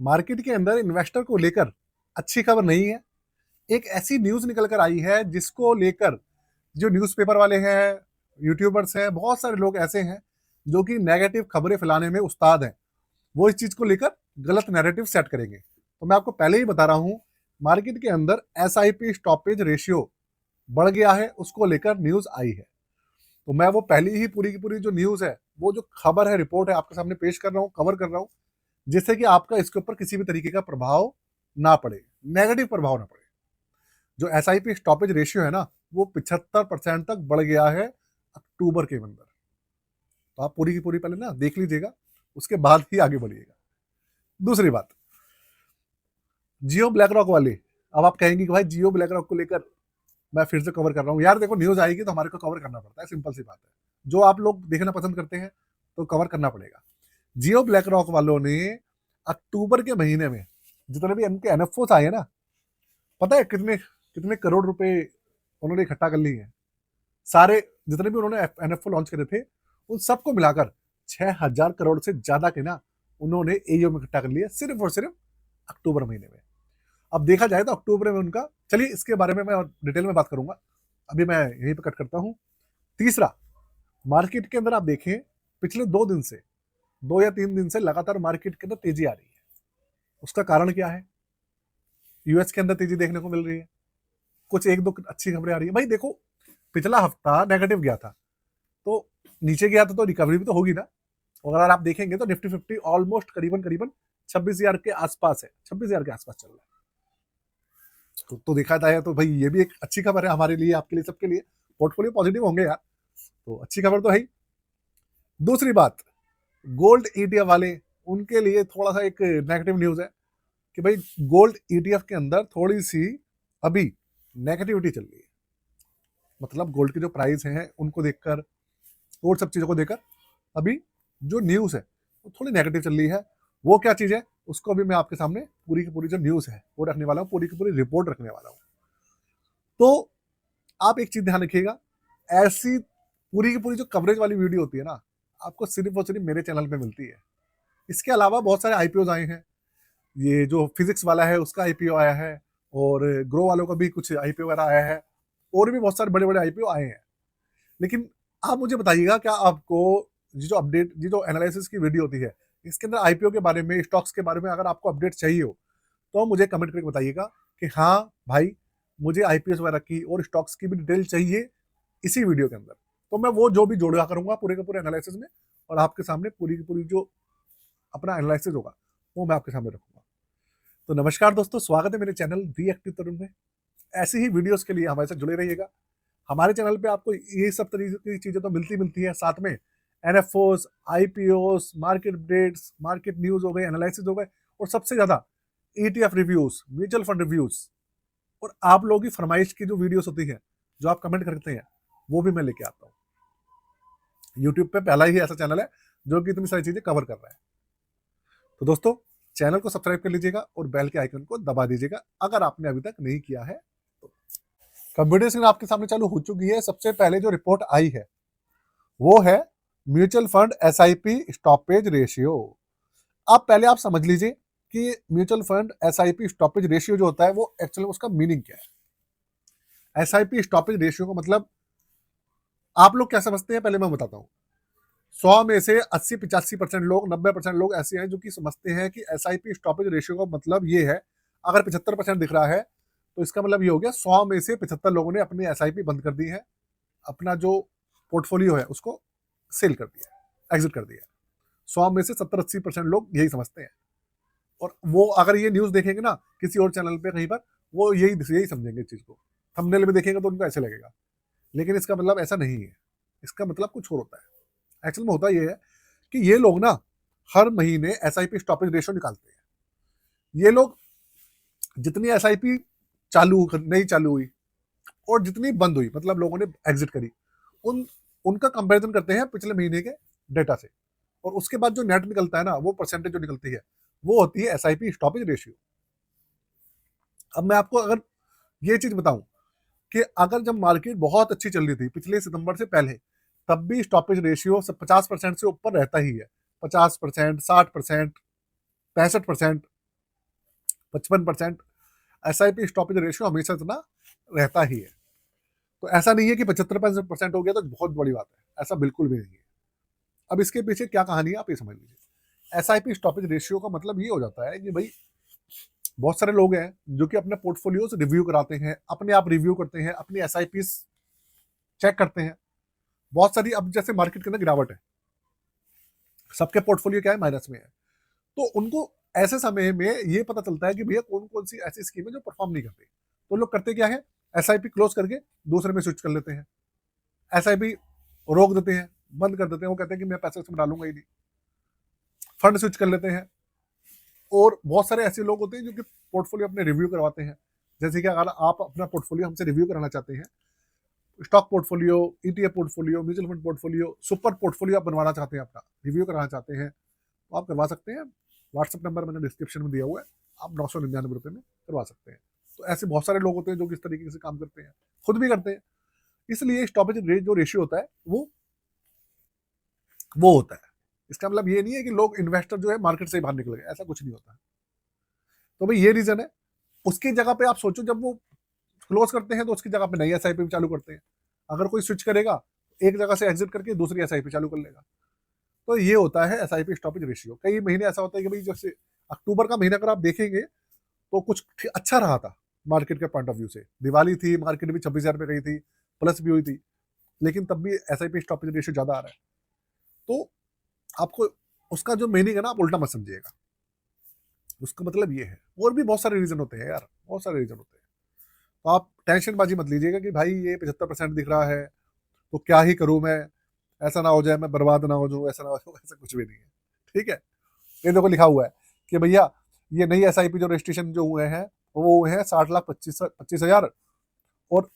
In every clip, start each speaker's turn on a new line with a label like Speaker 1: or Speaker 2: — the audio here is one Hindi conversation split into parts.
Speaker 1: मार्केट के अंदर इन्वेस्टर को लेकर अच्छी खबर नहीं है। एक ऐसी न्यूज़ निकल कर आई है जिसको लेकर जो न्यूज़पेपर वाले हैं, यूट्यूबर्स हैं, बहुत सारे लोग ऐसे हैं जो कि नेगेटिव खबरें फैलाने में उस्ताद हैं। वो इस चीज़ को लेकर गलत नैरेटिव सेट करेंगे। तो मैं आपको पहले ही बता रहा हूँ, मार्केट के अंदर एसआईपी स्टॉपेज रेशियो बढ़ गया है, उसको लेकर न्यूज़ आई है। तो मैं वो पहली ही पूरी की पूरी जो न्यूज़ है, वो जो खबर है, रिपोर्ट है, आपके सामने पेश कर रहा हूँ, कवर कर रहा हूँ, जिससे कि आपका इसके ऊपर किसी भी तरीके का प्रभाव ना पड़े, नेगेटिव प्रभाव ना पड़े। जो एसआईपी स्टॉपेज रेशियो है ना, वो 75% तक बढ़ गया है अक्टूबर के अंदर। तो आप पूरी की पूरी पहले ना देख लीजिएगा, उसके बाद ही आगे बढ़िएगा। दूसरी बात, जियो ब्लैक रॉक वाले, अब आप कहेंगे कि भाई जियो ब्लैक रॉक को लेकर मैं फिर से कवर कर रहा हूँ। यार देखो, न्यूज आएगी तो हमारे को कवर करना पड़ता है, सिंपल सी बात है। जो आप लोग देखना पसंद करते हैं तो कवर करना पड़ेगा। जियो ब्लैक रॉक वालों ने अक्टूबर के महीने में जितने भी इनके एनएफओस आए ना, पता है कितने कितने करोड़ रुपए उन्होंने इकट्ठा कर लिए हैं। सारे जितने भी उन्होंने एनएफओ लॉन्च करे थे, उन सबको मिलाकर 6,000 करोड़ से ज्यादा के ना उन्होंने एईओ में इकट्ठा कर लिए, सिर्फ और सिर्फ अक्टूबर महीने में। अब देखा जाए तो अक्टूबर में उनका, चलिए इसके बारे में मैं डिटेल में बात करूंगा, अभी मैं यहीं पे कट करता हूं। तीसरा, मार्केट के अंदर आप देखें, पिछले 2 दिन से, 2 या 3 दिन से लगातार मार्केट के अंदर तेजी आ रही है। उसका कारण क्या है? यूएस के अंदर तेजी देखने को मिल रही है, कुछ एक दो अच्छी खबरें आ रही है। भाई देखो, पिछला हफ्ता नेगेटिव गया था, तो नीचे गया था तो रिकवरी भी तो होगी ना। और अगर आप देखेंगे तो निफ्टी 50 ऑलमोस्ट करीबन करीबन 26,000 के आसपास है, 26,000 के आसपास चल रहा है। तो देखा जाए तो भाई ये भी एक अच्छी खबर है हमारे लिए, आपके लिए, सबके लिए। पोर्टफोलियो पॉजिटिव होंगे यार, तो अच्छी खबर तो है ही। दूसरी बात, गोल्ड ईटीएफ वाले, उनके लिए थोड़ा सा एक नेगेटिव न्यूज है कि भाई गोल्ड ईटीएफ के अंदर थोड़ी सी अभी नेगेटिविटी चल रही है। मतलब गोल्ड की जो प्राइस है उनको देखकर और सब चीजों को देखकर अभी जो न्यूज है वो थोड़ी नेगेटिव चल रही है। वो क्या चीज है, उसको भी मैं आपके सामने पूरी की पूरी जो न्यूज है वो रखने वाला हूँ, पूरी की पूरी रिपोर्ट रखने वाला हूँ। तो आप एक चीज ध्यान रखिएगा, ऐसी पूरी की पूरी जो कवरेज वाली वीडियो होती है ना, आपको सिर्फ और सिर्फ मेरे चैनल पे मिलती है। इसके अलावा बहुत सारे आईपीओ आए हैं। ये जो फिजिक्स वाला है उसका आईपीओ आया है, और ग्रो वालों का भी कुछ आईपीओ वगैरह आया है, और भी बहुत सारे बड़े बड़े आईपीओ आए हैं। लेकिन आप मुझे बताइएगा, क्या आपको ये जो अपडेट, ये जो एनालिसिस की वीडियो होती है, इसके अंदर आईपीओ के बारे में, स्टॉक्स के बारे में अगर आपको अपडेट चाहिए हो तो मुझे कमेंट करके बताइएगा कि हाँ भाई, मुझे आईपीएस वगैरह की और स्टॉक्स की भी डिटेल चाहिए इसी वीडियो के अंदर। तो मैं वो जो भी जोड़ा करूंगा पूरे के पूरे एनालिसिस में, और आपके सामने पूरी की पूरी जो अपना एनालिसिस होगा वो मैं आपके सामने रखूंगा। तो नमस्कार दोस्तों, स्वागत है मेरे चैनल दी एक्टिव तरुण में। ऐसी ही वीडियोस के लिए हमारे साथ जुड़े रहिएगा। हमारे चैनल पे आपको ये सब तरीके की चीजें तो मिलती मिलती है, साथ में NFOs, IPOs, market updates, market news हो गए, एनालिसिस हो गए, और सबसे ज्यादा ETF reviews, mutual fund reviews, और आप लोगों की फरमाइश की जो वीडियोस होती है, जो आप कमेंट करते हैं, वो भी मैं लेके आता हूँ। यूट्यूब पे पहला ही ऐसा चैनल है जो कि इतनी सारी चीजें कवर कर रहा है। तो दोस्तों, चैनल को सब्सक्राइब कर लीजिएगा और बेल के आइकन को दबा दीजिएगा अगर आपने अभी तक नहीं किया है तो। कंप्यूटर स्क्रीन आपके सामने चालू हो चुकी है। सबसे पहले जो रिपोर्ट आई है वो है mutual fund SIP stoppage ratio. अब पहले आप समझ लीजिए कि mutual fund SIP stoppage ratio जो होता है वो एक्चुअली उसका मीनिंग क्या है। एसआईपी स्टॉपेज रेशियो का मतलब आप लोग क्या समझते हैं, पहले मैं बताता हूँ। 100 में से 80-85% लोग, 90% लोग ऐसे हैं जो कि समझते हैं कि एसआईपी स्टॉपेज रेशियो का मतलब ये है, अगर 75% दिख रहा है तो इसका मतलब ये हो गया 100 में से 75 लोगों ने अपनी एसआईपी बंद कर दी है, अपना जो पोर्टफोलियो है उसको सेल कर दिया, एग्जिट कर दिया। 100 में से 70-80% लोग यही समझते हैं। और वो अगर ये न्यूज देखेंगे ना किसी और चैनल पे कहीं पर, वो यही समझेंगे इस चीज को। थंबनेल में देखेंगे तो उनको ऐसे लगेगा, लेकिन इसका मतलब ऐसा नहीं है। इसका मतलब कुछ और होता है। एक्चुअल में होता ये है कि ये लोग ना हर महीने एसआईपी स्टॉपेज रेशियो निकालते हैं। ये लोग जितनी एसआईपी चालू नहीं चालू हुई और जितनी बंद हुई, मतलब लोगों ने एग्जिट करी, उनका कंपैरिजन करते हैं पिछले महीने के डेटा से, और उसके बाद जो नेट निकलता है ना, वो परसेंटेज जो निकलती है वो होती है एसआईपी स्टॉपेज रेशियो। अब मैं आपको अगर ये चीज बताऊं कि अगर जब मार्केट बहुत अच्छी चल रही थी पिछले सितंबर से पहले, तब भी स्टॉपेज रेशियो 50% से ऊपर रहता ही है। 50%, 60%, 65%, 55% SIP स्टॉपेज रेशियो हमेशा इतना रहता ही है। तो ऐसा नहीं है कि 75% हो गया तो बहुत बड़ी बात है, ऐसा बिल्कुल भी नहीं है। अब इसके पीछे क्या कहानी है आप ये समझ लीजिए। SIP स्टॉपेज रेशियो का मतलब ये हो जाता है कि भाई बहुत सारे लोग हैं जो कि अपने पोर्टफोलियोज रिव्यू कराते हैं, अपने आप रिव्यू करते हैं, अपनी SIP चेक करते हैं। बहुत सारी अब जैसे मार्केट के अंदर गिरावट है, सबके पोर्टफोलियो क्या है, माइनस में है, तो उनको ऐसे समय में ये पता चलता है कि भैया कौन कौन सी ऐसी स्कीम है जो परफॉर्म नहीं करती। तो लोग करते क्या है, SIP क्लोज करके दूसरे में स्विच कर लेते हैं, SIP रोक देते हैं, बंद कर देते हैं, वो कहते हैं कि मैं पैसे उसमें डालूंगा ही नहीं, फंड स्विच कर लेते हैं। और बहुत सारे ऐसे लोग होते हैं जो कि पोर्टफोलियो अपने रिव्यू करवाते हैं। जैसे कि अगर आप अपना पोर्टफोलियो हमसे रिव्यू कराना चाहते हैं, stock portfolio, ETF portfolio, mutual fund portfolio, super portfolio आप बनवाना चाहते हैं, अपना रिव्यू कराना चाहते हैं, तो आप करवा सकते हैं। व्हाट्सएप नंबर मैंने डिस्क्रिप्शन में दिया हुआ है, आप 999 में करवा सकते हैं। तो ऐसे बहुत सारे लोग होते हैं जो कि इस तरीके से काम करते हैं, खुद भी करते हैं। इसलिए स्टॉपेज जो रेशियो होता है वो होता है। इसका मतलब ये नहीं है कि लोग इन्वेस्टर जो है मार्केट से ही बाहर निकल गए, ऐसा कुछ नहीं होता। तो भाई ये रीजन है। उसकी जगह पे आप सोचो, जब वो क्लोज करते हैं तो उसकी जगह पे नई SIP चालू करते हैं। अगर कोई स्विच करेगा, एक जगह से एग्जिट करके दूसरी SIP चालू कर लेगा। तो ये होता है SIP स्टॉपेज रेशियो। कई महीने ऐसा होता है कि भाई जैसे अक्टूबर का महीना अगर आप देखेंगे तो कुछ अच्छा रहा था मार्केट के पॉइंट ऑफ व्यू से। दिवाली थी, मार्केट भी 26,000 पे गई थी, प्लस भी हुई थी, लेकिन तब भी SIP स्टॉपेज रेशियो ज्यादा आ रहा है। तो आपको उसका जो मीनिंग है ना, आप उल्टा मत समझिएगा। उसका मतलब ये है। और भी बहुत सारे रीजन होते हैं यार, बहुत सारे रीजन होते हैं। तो आप टेंशनबाजी मत लीजिएगा कि भाई ये 75% दिख रहा है तो क्या ही करूं मैं, ऐसा ना हो जाए मैं बर्बाद ना हो जाऊं, ऐसा ना हो जाऊं, ऐसा कुछ भी नहीं है। ठीक है, ये देखो लिखा हुआ है कि भैया ये नई SIP जो रजिस्ट्रेशन जो हुए हैं वो हुए हैं 60,25,25,000, और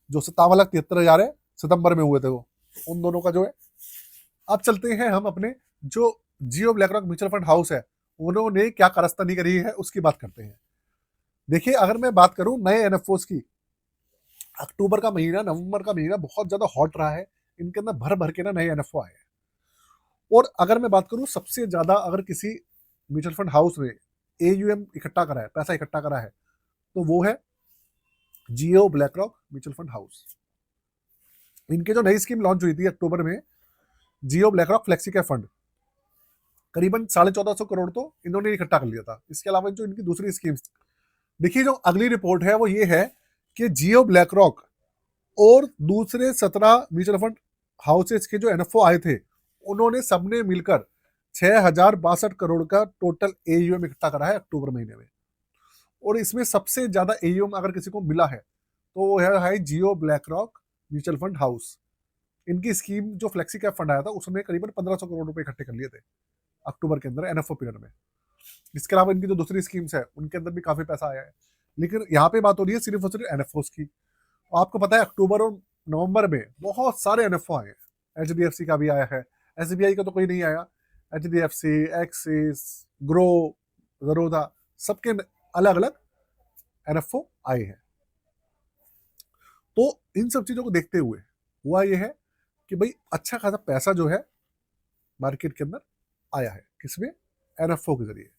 Speaker 1: जो 57,73,000 है सितंबर में हुए थे वो, उन दोनों का जो है। अब चलते हैं हम अपने जो जियो ब्लैकरॉक म्यूचुअल फंड हाउस है, उन्होंने क्या कारस्तानी करी है उसकी बात करते हैं। देखिए, अगर मैं बात करूं नए NFOs की, अक्टूबर का महीना, नवंबर का महीना बहुत ज्यादा हॉट रहा है। इनके अंदर भर भर के ना नए NFO आए हैं। और अगर मैं बात करूं सबसे ज्यादा, अगर किसी म्यूचुअल फंड हाउस ने AUM इकट्ठा करा है, पैसा इकट्ठा करा है, तो वो है जियो ब्लैकरॉक म्यूचुअल फंड हाउस। इनके जो नई स्कीम लॉन्च हुई थी अक्टूबर में, जियो ब्लैकरॉक फ्लेक्सी कैप फंड, करीबन 1450 करोड़ तो इन्होंने इकट्ठा कर लिया था। इसके अलावा जो इनकी दूसरी स्कीम्स, देखिए जो अगली रिपोर्ट है वो ये है कि जियो ब्लैकरॉक और दूसरे 17 म्यूचुअल फंड हाउसेस के जो NFO आए थे, उन्होंने सबने मिलकर 6,062 करोड़ का टोटल AUM इकट्ठा करा है अक्टूबर महीने में। और इसमें सबसे ज्यादा AUM अगर किसी को मिला है तो वो है जियो ब्लैकरॉक म्यूचुअल फंड हाउस। इनकी स्कीम जो फ्लेक्सी कैप फंड आया था उसमें करीबन 1,500 करोड़ रुपए इकट्ठे कर लिए थे अक्टूबर के अंदर NFO पीरियड में। इसके अलावा इनकी जो दूसरी स्कीम्स है उनके अंदर भी काफी पैसा आया है। लेकिन यहाँ पे बात हो रही है सिर्फ और सिर्फ NFOs की। आपको पता है अक्टूबर और नवंबर में बहुत सारे NFO आए हैं। HDFC का भी आया है, SBI का तो कोई नहीं आया। HDFC, एक्सिस, ग्रो, जरोधा, सबके अलग अलग NFO आए हैं। तो इन सब चीजों को देखते हुए हुआ ये है कि भाई अच्छा खासा पैसा जो है मार्केट के अंदर आया है, किसमें, NFO के जरिए।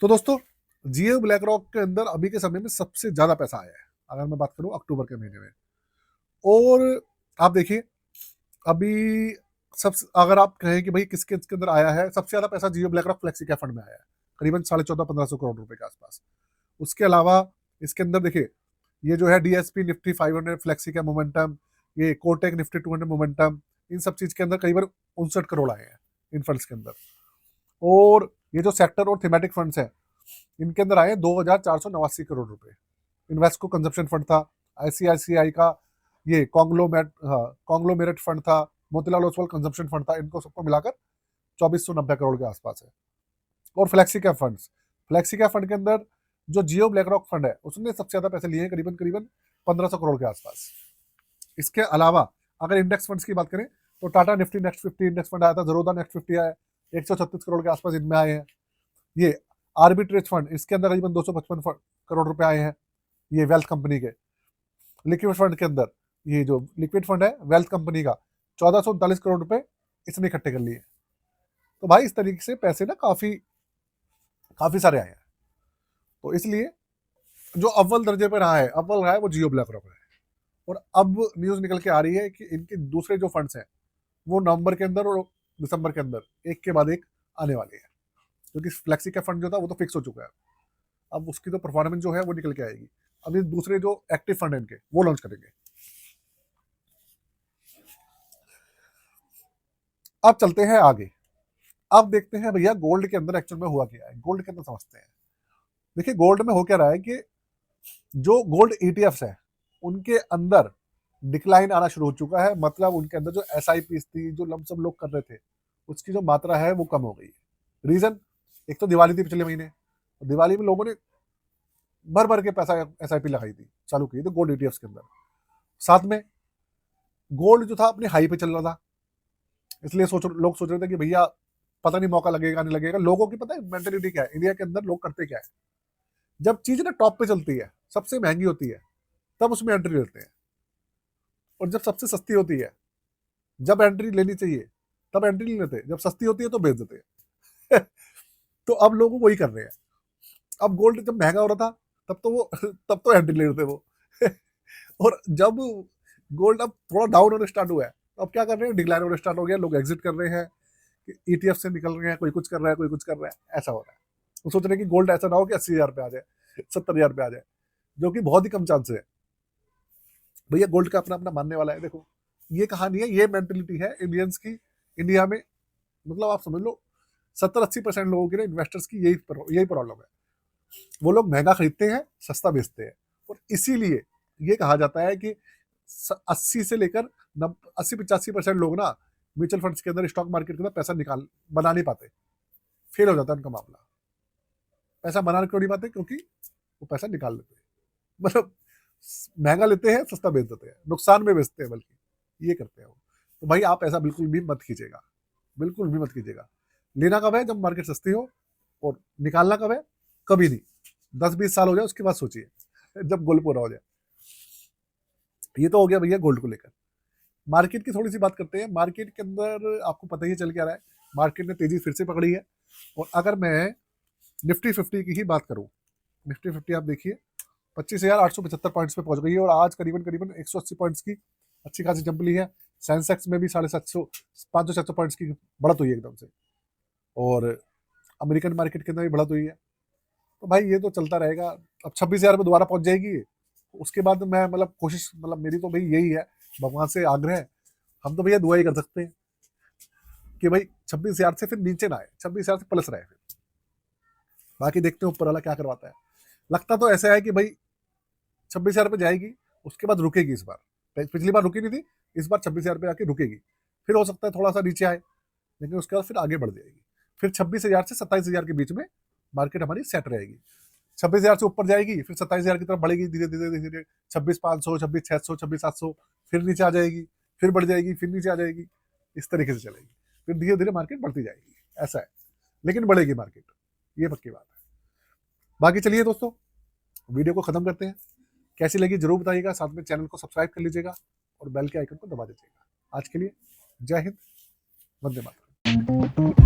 Speaker 1: तो दोस्तों, जियो ब्लैकरॉक के अंदर अभी के समय में सबसे ज्यादा पैसा आया है अगर मैं बात करूं अक्टूबर के महीने में। और आप देखिए अभी सब, अगर आप कहें कि भाई किसके इसके अंदर आया है, सबसे ज्यादा पैसा जियो ब्लैकरॉक फ्लेक्सी कैप फंड में आया है, करीबन 14,500 करोड़ रुपए के आसपास। उसके अलावा इसके अंदर देखिए ये जो है DSP निफ्टी 500 फ्लेक्सी का मोमेंटम, ये कोटेक निफ्टी 200 मोमेंटम, इन सब चीज के अंदर करीबन 59 करोड़ आए हैं इन फंड्स के अंदर। और ये जो सेक्टर और थीमेटिक फंड्स हैं इनके अंदर आए 2,489 करोड़ रुपए। इन्वेस्को कंजप्शन फंड था, ICICI का ये कॉन्ग्लोमेरेट फंड था, मोतीलाल ओसवाल कंजप्शन फंड था, इनको सबको मिलाकर 2,490 करोड़ के आसपास है। और फ्लेक्सी कैप फंड के अंदर जो जियो ब्लैकरॉक फंड है उसने सबसे ज्यादा पैसे लिए हैं, करीबन करीबन 1,500 करोड़ के आसपास। इसके अलावा अगर इंडेक्स फंड्स की बात करें तो Tata Nifty next 50 index fund आया था, जरोधा नेक्स्ट 50 आया, 136 करोड़ के आसपास इनमें आए हैं। ये आर्बिट्रेज फंड, इसके अंदर करीबन 255 करोड़ रुपए आए हैं, ये वेल्थ कंपनी के। लिक्विड फंड के अंदर ये जो लिक्विड फंड है वेल्थ कंपनी का, 1,439 करोड़ रुपए इसने इकट्ठे कर लिए। तो भाई इस तरीके से पैसे ना काफी काफी सारे आए हैं। तो इसलिए जो अव्वल दर्जे पर रहा है, अव्वल रहा है वो जियो ब्लैक रॉक है। और अब न्यूज़ निकल के आ रही है कि इनके दूसरे जो फंड्स हैं वो नवंबर के अंदर और दिसंबर के अंदर एक के बाद एक आने वाले हैं, क्योंकि फ्लेक्सी का फंड जो था वो तो फिक्स हो चुका है। अब उसकी तो परफॉर्मेंस जो है वो निकल के आएगी। अभी दूसरे जो एक्टिव फंड है इनके वो लॉन्च करेंगे। अब चलते हैं आगे। अब देखते हैं भैया गोल्ड के अंदर एक्चुअल में हुआ क्या है। गोल्ड के अंदर समझते हैं। देखिए गोल्ड में हो क्या रहा है कि जो गोल्ड ईटीएफ्स है उनके अंदर डिक्लाइन आना शुरू हो चुका है। मतलब उनके अंदर जो एसआईपी थी, जो लमसम लोग कर रहे थे, उसकी जो मात्रा है वो कम हो गई। रीजन, एक तो दिवाली थी पिछले महीने, दिवाली में लोगों ने भर भर के पैसा एसआईपी लगाई थी, चालू की थी गोल्ड ईटीएफ्स के अंदर। साथ में गोल्ड जो था अपने हाई पे चल रहा था, इसलिए लोग सोच रहे थे कि भैया पता नहीं मौका लगेगा नहीं लगेगा। लोगों की पता है मेंटेलिटी क्या है इंडिया के अंदर, लोग करते क्या है, जब चीज ना टॉप पे चलती है, सबसे महंगी होती है, तब उसमें एंट्री लेते हैं। और जब सबसे सस्ती होती है, जब एंट्री लेनी चाहिए तब एंट्री नहीं लेते, जब सस्ती होती है तो बेच देते हैं। तो अब लोग वही कर रहे हैं। अब गोल्ड जब महंगा हो रहा था तब तो एंट्री ले रहे थे वो। और जब गोल्ड अब थोड़ा डाउन होने स्टार्ट हुआ है, तो अब क्या कर रहे हैं, डिक्लाइन होने स्टार्ट हो गया, लोग एग्जिट कर रहे हैं, ईटीएफ से निकल रहे हैं, कोई कुछ कर रहा है, कोई कुछ कर रहा है, ऐसा हो रहा है। वो सोच रहे हैं कि गोल्ड ऐसा ना हो कि 80,000 पे आ जाए, 70,000 पे आ जाए, जो कि बहुत ही कम चांस है। भैया गोल्ड का अपना अपना मानने वाला है। देखो ये कहानी है, ये मेंटेलिटी है इंडियंस की इंडिया में। मतलब आप समझ लो 70-80% लोगों की ना, इन्वेस्टर्स की यही प्रॉब्लम है। वो लोग महंगा खरीदते हैं, सस्ता बेचते हैं। और इसीलिए ये कहा जाता है कि 80 से लेकर 80-85% लोग ना म्यूचुअल फंड्स के अंदर, स्टॉक मार्केट के अंदर पैसा बना नहीं पाते, फेल हो जाता है उनका मामला। पैसा बना क्यों नहीं पाते, क्योंकि वो पैसा निकाल लेते हैं। मतलब महंगा लेते हैं, सस्ता बेच देते हैं, नुकसान में बेचते हैं, बल्कि ये करते हैं वो। तो भाई आप ऐसा बिल्कुल भी मत कीजिएगा, बिल्कुल भी मत कीजिएगा। लेना कब है, जब मार्केट सस्ती हो, और निकालना कब है, कभी नहीं। 10-20 साल हो जाए उसके बाद सोचिए, जब गोल्ड पूरा हो जाए। ये तो हो गया भैया गोल्ड को लेकर। मार्केट की थोड़ी सी बात करते हैं। मार्केट के अंदर आपको पता ही चल क्या रहा है, मार्केट ने तेजी फिर से पकड़ी है। और अगर मैं निफ्टी 50 की ही बात करूं, निफ्टी 50 आप देखिए 25,875 पॉइंट्स पे पहुंच गई है, और आज करीबन करीबन 180 पॉइंट्स की अच्छी खासी जंप ली है। सेंसेक्स में भी 750 500-600 पॉइंट्स की बढ़त हुई है एकदम से। और अमेरिकन मार्केट के अंदर भी बढ़त हुई है। तो भाई ये तो चलता रहेगा। अब 26,000 पे दोबारा पहुंच जाएगी, उसके बाद मैं मतलब कोशिश, मतलब मेरी तो भाई यही है, भगवान से आग्रह है, हम तो भैया दुआ ही कर सकते हैं कि भाई 26,000 से फिर नीचे ना आए, 26,000 से प्लस रहे फिर। बाकी देखते हैं ऊपर वाला क्या करवाता है। लगता तो ऐसा है कि भाई 26,000 पे जाएगी, उसके बाद रुकेगी। इस बार पिछली बार रुकी नहीं थी, इस बार 26,000 पे आके रुकेगी। फिर हो सकता है थोड़ा सा नीचे आए, लेकिन उसके बाद फिर आगे बढ़ जाएगी। फिर 26,000 से 27,000 के बीच में मार्केट हमारी सेट रहेगी। 26,000 से ऊपर जाएगी, फिर 27,000 की तरफ बढ़ेगी धीरे धीरे धीरे धीरे, 26,500, 26,600, 26,700, फिर नीचे आ जाएगी, फिर बढ़ जाएगी, फिर नीचे आ जाएगी। इस तरीके से चलेगी, फिर धीरे धीरे मार्केट बढ़ती जाएगी। ऐसा है, लेकिन बढ़ेगी मार्केट, ये पक्की बात है। बाकी चलिए दोस्तों, वीडियो को खत्म करते हैं। कैसी लगी जरूर बताइएगा, साथ में चैनल को सब्सक्राइब कर लीजिएगा और बेल के आइकन को दबा दीजिएगा। आज के लिए जय हिंद, वंदे मातरम।